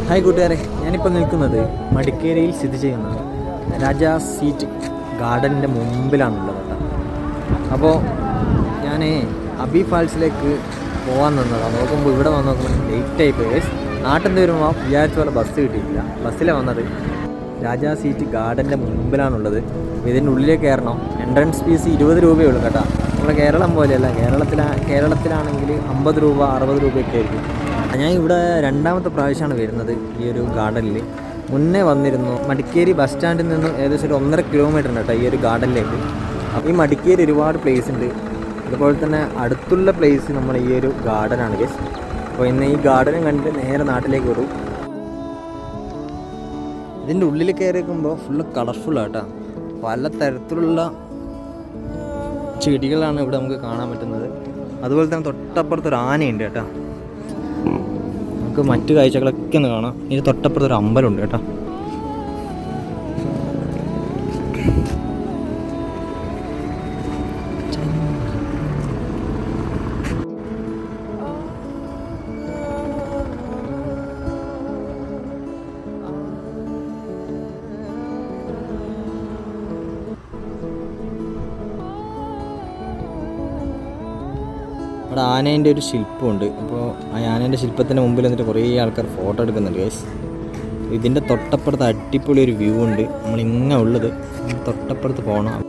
Hi കൂട്ടുകാരെ, ഞാനിപ്പോൾ നിൽക്കുന്നത് മടിക്കേരിയിൽ സ്ഥിതി ചെയ്യുന്ന രാജാ സീറ്റ് ഗാർഡനിൻ്റെ മുമ്പിലാണുള്ളത് കേട്ടോ. അപ്പോൾ ഞാൻ അബി ഫാൾസിലേക്ക് പോകാൻ നിന്നതാണ്. നോക്കുമ്പോൾ ഇവിടെ വന്ന് നോക്കുമ്പോൾ ലേറ്റായി പോയി. നാട്ടിൽ നിന്ന് വരുമ്പോൾ വിചാരിച്ച പോലെ ബസ് കിട്ടിയിട്ടില്ല. ബസ്സിലാണ് വന്നത്. രാജാ സീറ്റ് ഗാർഡൻ്റെ മുമ്പിലാണുള്ളത്. ഇതിൻ്റെ ഉള്ളിലേക്ക് കയറണം. എൻട്രൻസ് ഫീസ് 20 രൂപയുള്ളൂ കേട്ടോ. നമ്മുടെ കേരളം പോലെയല്ല. കേരളത്തിലാണെങ്കിൽ 50 രൂപ 60 രൂപയൊക്കെ ആയിരിക്കും. ഞാൻ ഇവിടെ രണ്ടാമത്തെ പ്രാവശ്യമാണ് വരുന്നത് ഈ ഒരു ഗാർഡനിൽ. മുന്നേ വന്നിരുന്നു. മടിക്കേരി ബസ് സ്റ്റാൻഡിൽ നിന്നും ഏകദേശം ഒരു 1.5 കിലോമീറ്റർ ഉണ്ട് കേട്ടോ ഈ ഒരു ഗാർഡനിലേക്ക്. അപ്പോൾ ഈ മടിക്കേരി ഒരുപാട് പ്ലേസ് ഉണ്ട്. അതുപോലെ തന്നെ അടുത്തുള്ള പ്ലേസ് നമ്മൾ ഈ ഒരു ഗാർഡനാണ് ഗസ്. അപ്പോൾ ഇന്ന് ഈ ഗാർഡനും കണ്ടിട്ട് നേരെ നാട്ടിലേക്ക് വരും. ഇതിൻ്റെ ഉള്ളിൽ കയറിയിരിക്കുമ്പോൾ ഫുള്ള് കളർഫുള്ളാണ് കേട്ടോ. പല തരത്തിലുള്ള ചെടികളാണ് ഇവിടെ നമുക്ക് കാണാൻ പറ്റുന്നത്. അതുപോലെ തന്നെ തൊട്ടപ്പുറത്തൊരു ആനയുണ്ട് കേട്ടോ. നമുക്ക് മറ്റു കാഴ്ചകളൊക്കെ ഒന്ന് കാണാം. ഇത് തൊട്ടപ്പുറത്തൊരു അമ്പലമുണ്ട് കേട്ടോ. അവിടെ ആനേൻ്റെ ഒരു ശില്പമുണ്ട്. അപ്പോൾ ആ ആനേൻ്റെ ശില്പത്തിൻ്റെ മുമ്പിൽ വന്നിട്ട് കുറേ ആൾക്കാർ ഫോട്ടോ എടുക്കുന്നുണ്ട് ഗൈസ്. ഇതിൻ്റെ തൊട്ടപ്പുറത്ത് അടിപൊളി ഒരു വ്യൂ ഉണ്ട്. നമ്മളിങ്ങനെ ഉള്ളത് തൊട്ടപ്പുറത്ത് പോകണം.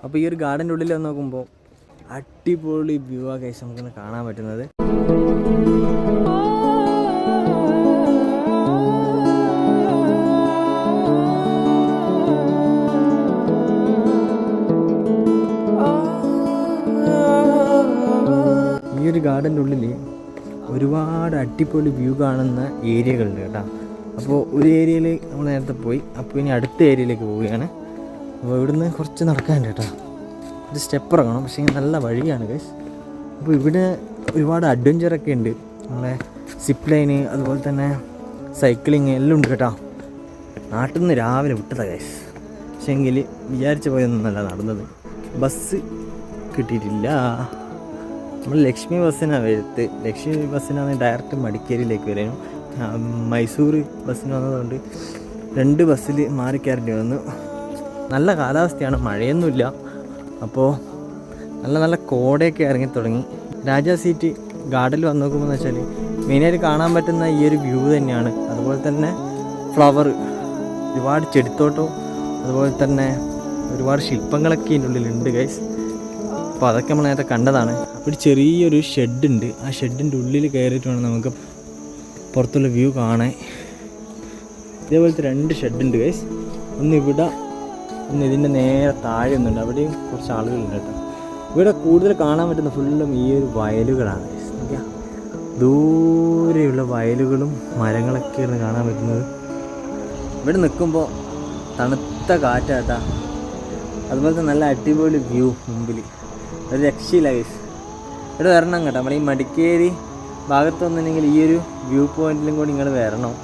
അപ്പോൾ ഈ ഒരു ഗാർഡൻ്റെ ഉള്ളിൽ വന്ന് നോക്കുമ്പോൾ അടിപൊളി വ്യൂ ആ കേസ് നമുക്കിന്ന് കാണാൻ പറ്റുന്നത്. ഈ ഒരു ഗാർഡൻ്റെ ഉള്ളിൽ ഒരുപാട് അടിപൊളി വ്യൂ കാണുന്ന ഏരിയകളുണ്ട് കേട്ടോ. അപ്പോൾ ഒരു ഏരിയയിൽ നമ്മൾ നേരത്തെ പോയി. അപ്പോൾ ഇനി അടുത്ത ഏരിയയിലേക്ക് പോവുകയാണ്. അപ്പോൾ ഇവിടുന്ന് കുറച്ച് നടക്കാനുണ്ട് കേട്ടോ. ഒരു സ്റ്റെപ്പ് ഇറങ്ങണം. പക്ഷേ നല്ല വഴിയാണ് ഗൈസ്. അപ്പോൾ ഇവിടെ ഒരുപാട് അഡ്വഞ്ചറൊക്കെ ഉണ്ട്. നമ്മളെ സിപ്പ് ലൈന്, അതുപോലെ തന്നെ സൈക്ലിങ് എല്ലാം ഉണ്ട് കേട്ടോ. നാട്ടിൽ നിന്ന് രാവിലെ വിട്ടതാണ് ഗൈസ്. പക്ഷേ എങ്കിൽ വിചാരിച്ച പോയൊന്നുമല്ല നടന്നത്. ബസ് കിട്ടിയിട്ടില്ല. നമ്മൾ ലക്ഷ്മി ബസ്സിനാണ് വരുത്ത്. ലക്ഷ്മി ബസ്സിനാണ് ഡയറക്റ്റ് മടിക്കേരിയിലേക്ക് വരാനും. മൈസൂർ ബസ്സിന് വന്നതുകൊണ്ട് 2 ബസ്സിൽ മാറി കയറേണ്ടി വന്നു. നല്ല കാലാവസ്ഥയാണ്, മഴയൊന്നുമില്ല. അപ്പോൾ നല്ല കോടയൊക്കെ ഇറങ്ങി തുടങ്ങി. രാജാ സീറ്റ് ഗാർഡനിൽ വന്ന് നോക്കുമ്പോൾ എന്ന് വെച്ചാൽ മെയിനായിട്ട് കാണാൻ പറ്റുന്ന ഈ ഒരു വ്യൂ തന്നെയാണ്. അതുപോലെ തന്നെ ഫ്ലവർ, ഒരുപാട് ചെടിത്തോട്ടവും അതുപോലെ തന്നെ ഒരുപാട് ശില്പങ്ങളൊക്കെ ഇതിൻ്റെ ഉള്ളിലുണ്ട് ഗൈസ്. അപ്പോൾ അതൊക്കെ നമ്മൾ നേരത്തെ കണ്ടതാണ്. അപ്പോൾ ഒരു ചെറിയൊരു ഷെഡുണ്ട്. ആ ഷെഡിൻ്റെ ഉള്ളിൽ കയറിയിട്ട് വേണം നമുക്ക് പുറത്തുള്ള വ്യൂ കാണാൻ. ഇതേപോലത്തെ 2 ഷെഡുണ്ട് ഗൈസ്. ഒന്ന് ഇവിടെ, ഒന്ന് ഇതിൻ്റെ നേരെ താഴെ ഒന്നുണ്ട്. അവിടെയും കുറച്ച് ആളുകളുണ്ട് കേട്ടോ. ഇവിടെ കൂടുതൽ കാണാൻ പറ്റുന്ന ഫുള്ളും ഈ ഒരു വയലുകളാണ്. ദൂരെയുള്ള വയലുകളും മരങ്ങളൊക്കെയാണ് കാണാൻ പറ്റുന്നത്. ഇവിടെ നിൽക്കുമ്പോൾ തണുത്ത കാറ്റാട്ടാ. അതുപോലെ തന്നെ നല്ല അടിപൊളി വ്യൂ മുമ്പിൽ. ഒരു രക്ഷയില്ല ഗൈസ്. ഇവിടെ വരണം കേട്ടോ. നമ്മൾ ഈ മടിക്കേരി ഭാഗത്ത് വന്നിട്ടുണ്ടെങ്കിൽ ഈ ഒരു വ്യൂ പോയിന്റിലും കൂടി നിങ്ങൾ വരണം.